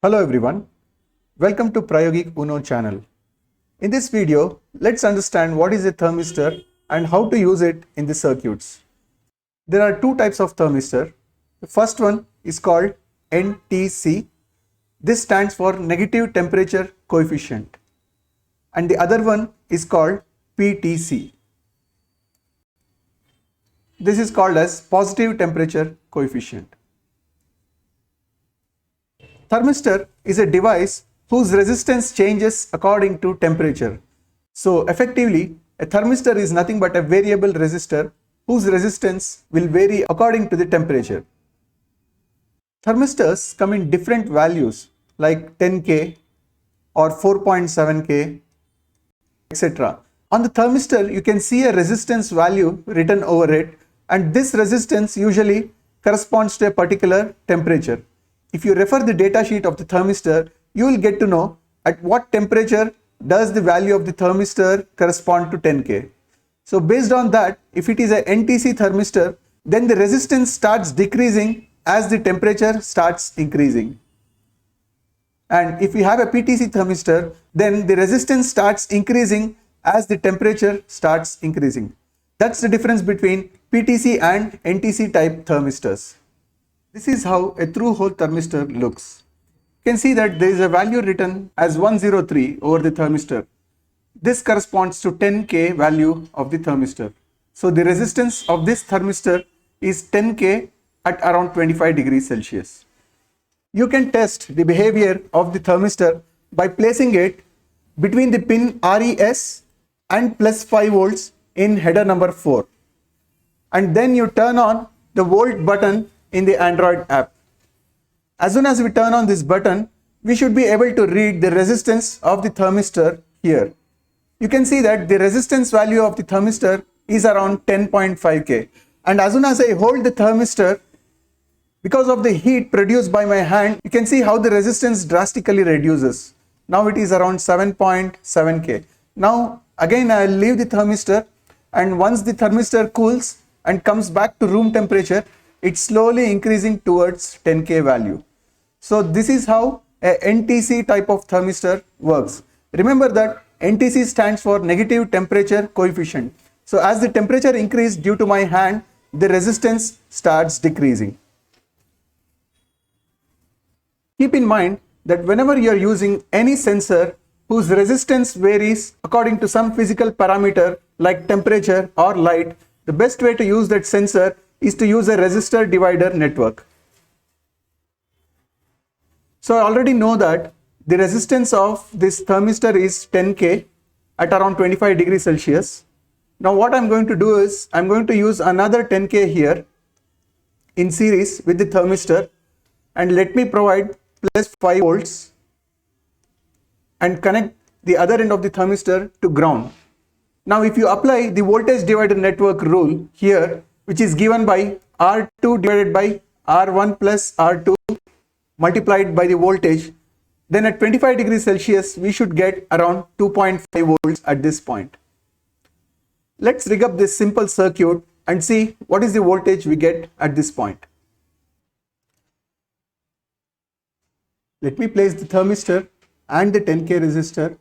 Hello everyone, welcome to Prayogik Uno channel. In this video, let's understand what is a thermistor and how to use it in the circuits. There are two types of thermistor. The first one is called NTC. This stands for negative temperature coefficient. And the other one is called PTC. This is called as positive temperature coefficient. Thermistor is a device whose resistance changes according to temperature. So effectively, a thermistor is nothing but a variable resistor whose resistance will vary according to the temperature. Thermistors come in different values like 10K or 4.7K, etc. On the thermistor, you can see a resistance value written over it, and this resistance usually corresponds to a particular temperature. If you refer the datasheet of the thermistor, you will get to know at what temperature does the value of the thermistor correspond to 10K. So based on that, if it is a NTC thermistor, then the resistance starts decreasing as the temperature starts increasing. And if you have a PTC thermistor, then the resistance starts increasing as the temperature starts increasing. That's the difference between PTC and NTC type thermistors. This is how a through-hole thermistor looks. You can see that there is a value written as 103 over the thermistor. This corresponds to 10K value of the thermistor. So the resistance of this thermistor is 10K at around 25 degrees Celsius. You can test the behavior of the thermistor by placing it between the pin RES and plus 5 volts in header number 4. And then you turn on the volt button in the Android app. As soon as we turn on this button, we should be able to read the resistance of the thermistor here. You can see that the resistance value of the thermistor is around 10.5K. And as soon as I hold the thermistor, because of the heat produced by my hand, you can see how the resistance drastically reduces. Now it is around 7.7K. Now again I will leave the thermistor, and once the thermistor cools and comes back to room temperature, it's slowly increasing towards 10K value. So this is how a NTC type of thermistor works. Remember that NTC stands for negative temperature coefficient. So as the temperature increases due to my hand, the resistance starts decreasing. Keep in mind that whenever you are using any sensor whose resistance varies according to some physical parameter like temperature or light, the best way to use that sensor is to use a resistor divider network. So I already know that the resistance of this thermistor is 10K at around 25 degrees Celsius. Now what I'm going to do is I'm going to use another 10K here in series with the thermistor, and let me provide plus 5 volts and connect the other end of the thermistor to ground. Now if you apply the voltage divider network rule here, which is given by R2 divided by R1 plus R2 multiplied by the voltage, then at 25 degrees Celsius we should get around 2.5 volts at this point. Let's rig up this simple circuit and see what is the voltage we get at this point. Let me place the thermistor and the 10K resistor.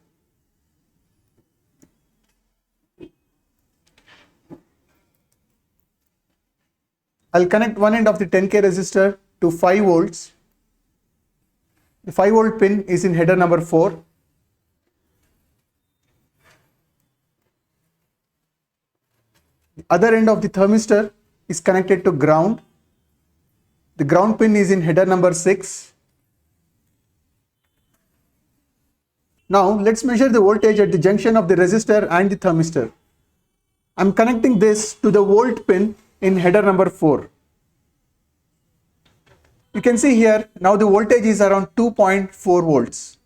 I'll connect one end of the 10K resistor to 5 volts. The 5 volt pin is in header number 4. The other end of the thermistor is connected to ground. The ground pin is in header number 6. Now let's measure the voltage at the junction of the resistor and the thermistor. I'm connecting this to the volt pin in header number 4. You can see here now the voltage is around 2.4 volts.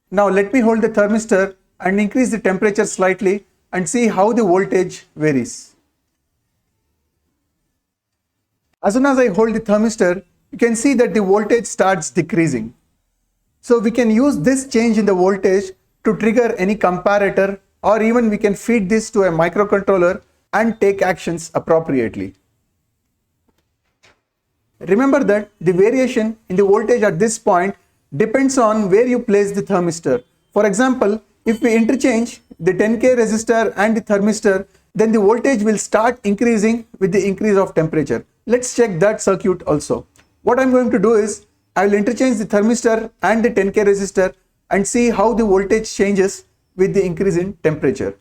Now let me hold the thermistor and increase the temperature slightly and see how the voltage varies. As soon as I hold the thermistor, you can see that the voltage starts decreasing. So we can use this change in the voltage to trigger any comparator, or even we can feed this to a microcontroller and take actions appropriately. Remember that the variation in the voltage at this point depends on where you place the thermistor. For example, if we interchange the 10K resistor and the thermistor, then the voltage will start increasing with the increase of temperature. Let's check that circuit also. What I'm going to do is, I will interchange the thermistor and the 10K resistor and see how the voltage changes with the increase in temperature.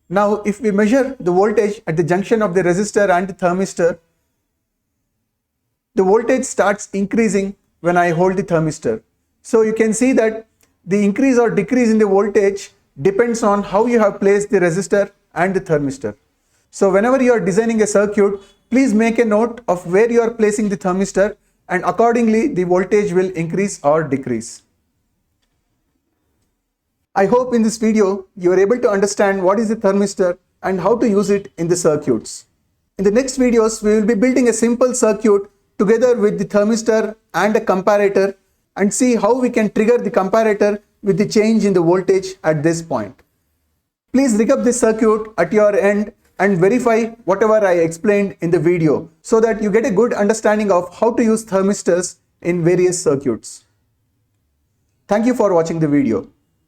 Now, if we measure the voltage at the junction of the resistor and the thermistor, the voltage starts increasing when I hold the thermistor. So you can see that the increase or decrease in the voltage depends on how you have placed the resistor and the thermistor. So whenever you are designing a circuit, please make a note of where you are placing the thermistor, and accordingly the voltage will increase or decrease. I hope in this video you are able to understand what is the thermistor and how to use it in the circuits. In the next videos, we will be building a simple circuit together with the thermistor and a comparator and see how we can trigger the comparator with the change in the voltage at this point. Please rig up this circuit at your end and verify whatever I explained in the video so that you get a good understanding of how to use thermistors in various circuits. Thank you for watching the video.